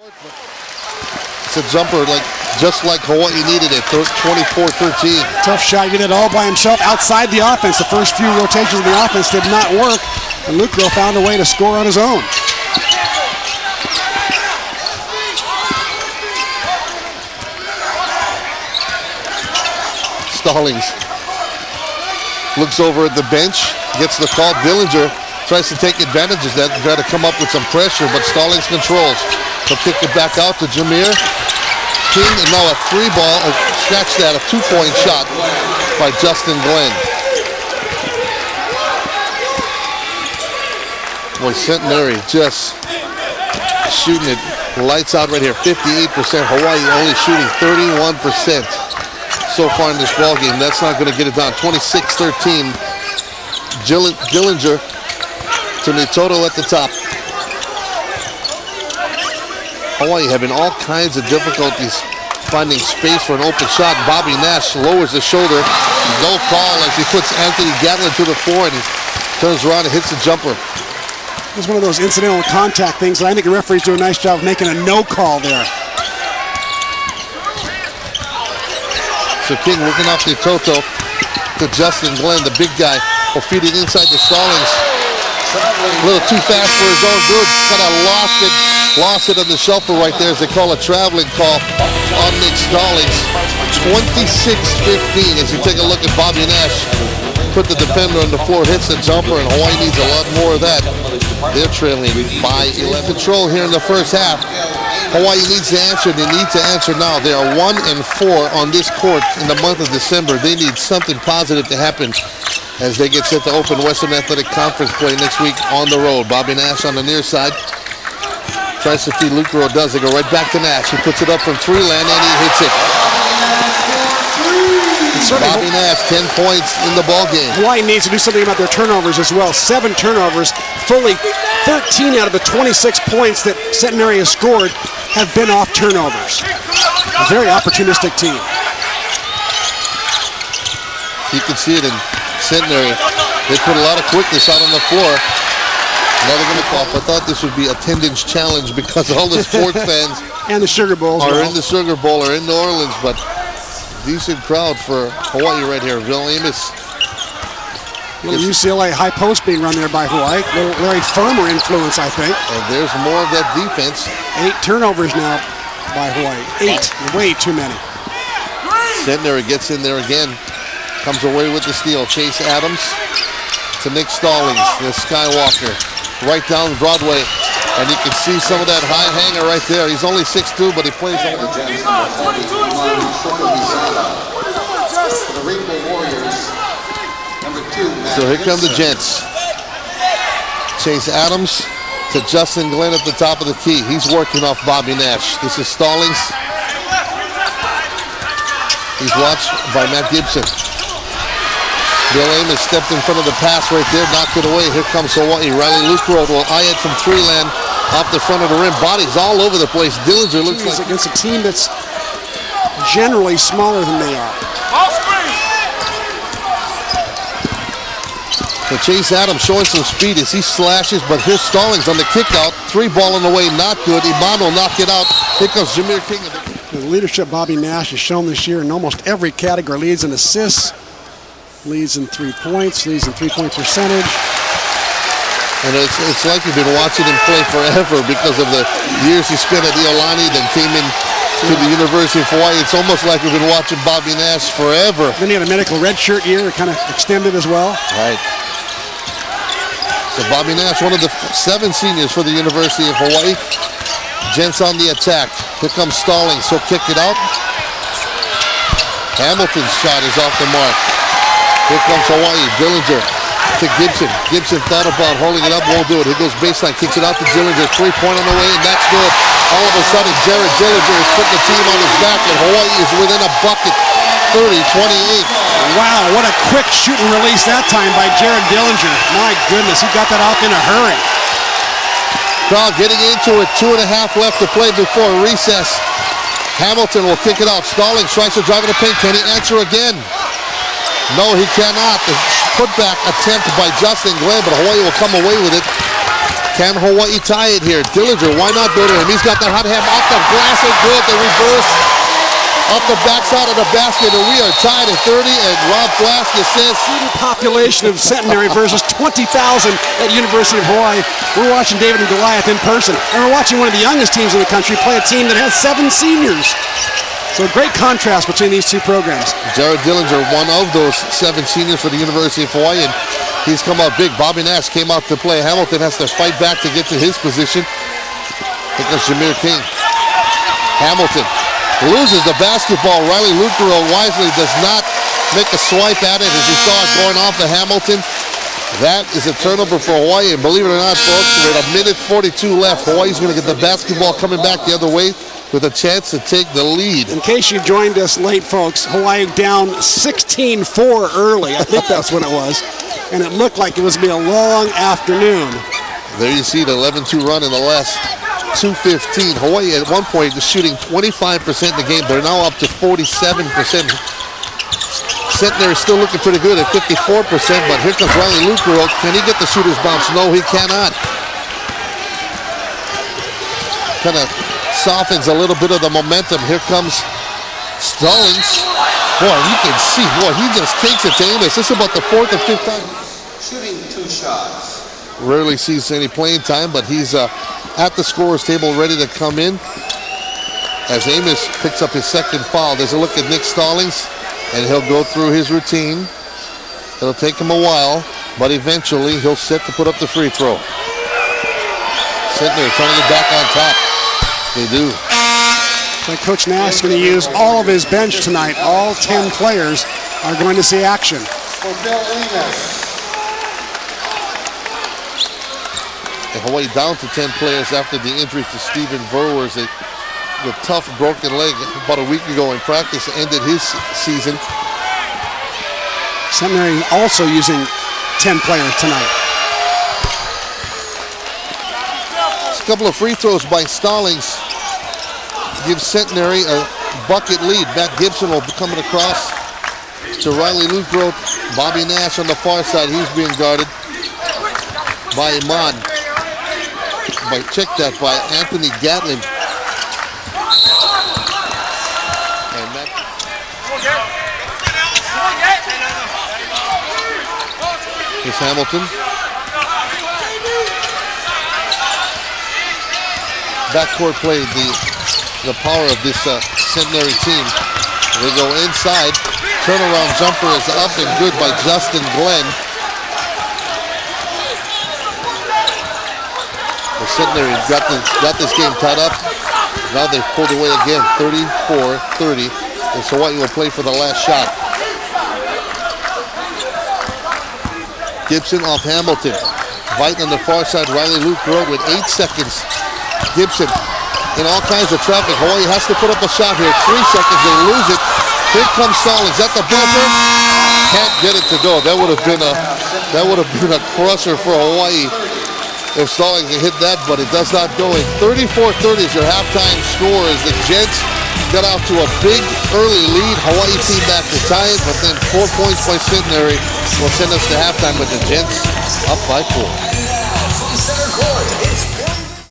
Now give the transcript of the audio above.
It's a jumper just like Hawaii needed it, 24-13. Tough shot, he did it all by himself outside the offense. The first few rotations of the offense did not work, and Lucro found a way to score on his own. Stallings looks over at the bench, gets the call. Dillinger tries to take advantage of that and try to come up with some pressure, but Stallings controls. He'll kick it back out to Jameer King, and now a free ball, scratch that, a 2-point shot by Justin Glenn. Boy, Centenary just shooting it lights out right here, 58%. Hawaii only shooting 31% so far in this ball game. That's not going to get it down. 26-13. Dillinger to Nitoto at the top. Hawaii having all kinds of difficulties finding space for an open shot. Bobby Nash lowers the shoulder. No call as he puts Anthony Gatlin to the floor, and he turns around and hits the jumper. It's one of those incidental contact things, and I think the referees do a nice job of making a no call there. So King working off the Toto to Justin Glenn, the big guy, will feed it inside to Stallings. A little too fast for his own good. Kind of lost it on the shuffle right there as they call a traveling call on Nick Stallings. 26-15 as you take a look at Bobby Nash. Put the defender on the floor, hits the jumper, and Hawaii needs a lot more of that. They're trailing by 11. Control here in the first half. Hawaii needs to answer. They need to answer now. They are 1-4 on this court in the month of December. They need something positive to happen as they get set to open Western Athletic Conference play next week on the road. Bobby Nash on the near side. Tries to feed Lucro, does. They go right back to Nash. He puts it up from three land and he hits it. Bobby Nash, 10 points in the ball game. Hawaii needs to do something about their turnovers as well. 7 turnovers, fully 13 out of the 26 points that Centenary has scored have been off turnovers. A very opportunistic team. You can see it in Centenary. They put a lot of quickness out on the floor. Now they're going to call. I thought this would be attendance challenge because all the sports fans and the Sugar Bowl are in the Sugar Bowl or in New Orleans, but decent crowd for Hawaii right here. Bill Amos. Little UCLA high post being run there by Hawaii. Little Larry Firmer influence, I think. And there's more of that defense. 8 turnovers now by Hawaii. 8, way too many. Centenary gets in there again. Comes away with the steal. Chase Adams to Nick Stallings, the Skywalker. Right down Broadway. And you can see some of that high hanger right there. He's only 6'2", but he plays only. So here come the Gents. Chase Adams to Justin Glenn at the top of the key. He's working off Bobby Nash. This is Stallings. He's watched by Matt Gibson. Bill Amos stepped in front of the pass right there, knocked it away. Here comes Hawaii. Riley Lucro will eye it from three land off the front of the rim. Bodies all over the place. Dillinger looks like against a team that's generally smaller than they are. So Chase Adams showing some speed as he slashes, but here's Stallings on the kick out. 3 ball on the way, not good. Ibano knocked it out. Here comes Jameer King. The leadership Bobby Nash has shown this year in almost every category. Leads in assists, leads in 3 points, leads in 3-point percentage. And it's like you've been watching him play forever because of the years he spent at Iolani, then came in to the University of Hawaii. It's almost like we've been watching Bobby Nash forever. Then he had a medical redshirt year, kind of extended as well. Right. So Bobby Nash, one of the 7 seniors for the University of Hawaii. Gents on the attack. Here comes Stallings. He'll kick it out. Hamilton's shot is off the mark. Here comes Hawaii. Dillinger to Gibson. Gibson thought about holding it up, won't do it. He goes baseline, kicks it out to Dillinger. 3-point on the way, and that's good. All of a sudden, Jared Dillinger is putting the team on his back, and Hawaii is within a bucket. 30-28. Wow, what a quick shoot and release that time by Jared Dillinger. My goodness, he got that off in a hurry. Crowd getting into it. 2.5 left to play before recess. Hamilton will kick it out. Stallings tries to drive in the paint. Can he answer again? No, he cannot. The putback attempt by Justin Glenn, but Hawaii will come away with it. Can Hawaii tie it here? Dillinger, why not go to him? He's got the hot hand off the glass and good. The reverse off the backside of the basket, and we are tied at 30. And Rob Flaska says, Population of Centenary versus 20,000 at University of Hawaii. We're watching David and Goliath in person, and we're watching one of the youngest teams in the country play a team that has 7 seniors. So a great contrast between these two programs. Jared Dillinger, one of those 7 seniors for the University of Hawaii, and he's come out big. Bobby Nash came out to play. Hamilton has to fight back to get to his position. I think that's Jameer King. Hamilton loses the basketball. Riley Lucero wisely does not make a swipe at it as he saw it going off to Hamilton. That is a turnover for Hawaii, and believe it or not, folks, with a minute 42 left, Hawaii's going to get the basketball coming back the other way with a chance to take the lead. In case you joined us late, folks, Hawaii down 16-4 early. I think that's what it was. And it looked like it was going to be a long afternoon. There you see the 11-2 run in the last 2:15. Hawaii at one point is shooting 25% in the game. They're now up to 47%. Centenary still looking pretty good at 54%, but here comes Riley Lucero. Can he get the shooter's bounce? No, he cannot. Kind of softens a little bit of the momentum. Here comes Stallings. Boy, you can see, boy, he just takes it to Amos. This is about the 4th or 5th time. Shooting 2 shots. Rarely sees any playing time, but he's at the scorer's table ready to come in. As Amos picks up his 2nd foul, there's a look at Nick Stallings, and he'll go through his routine. It'll take him a while, but eventually he'll set to put up the free throw. Centenary trying to get back on top. They do. And Coach Nash is going to use all of his bench tonight. All 10 players are going to see action. And Hawaii down to 10 players after the injury to Stephen Verwers. The tough broken leg about a week ago in practice ended his season. Centenary also using 10 players tonight. A couple of free throws by Stallings gives Centenary a bucket lead. Matt Gibson will be coming across to Riley Lucero. Bobby Nash on the far side. He's being guarded by Iman. Check that by Anthony Gatlin. And that is Hamilton. Backcourt play, the power of this Centenary team. They go inside. Turnaround jumper is up and good by Justin Glenn. The Centenary got this game tied up. Now they've pulled away again, 34-30. And Hawaii will play for the last shot. Gibson off Hamilton. Vite on the far side, Riley Lucero with 8 seconds. Gibson in all kinds of traffic. Hawaii has to put up a shot here. 3 seconds, they lose it. Here comes Stallings. At the buzzer, can't get it to go. That would have been a crusher for Hawaii if Stallings had hit that, but it does not go in. 34-30 is your halftime score as the Gents got out to a big early lead. Hawaii team back to tie it, but then 4 points by Centenary will send us to halftime with the Gents up by 4. Center court.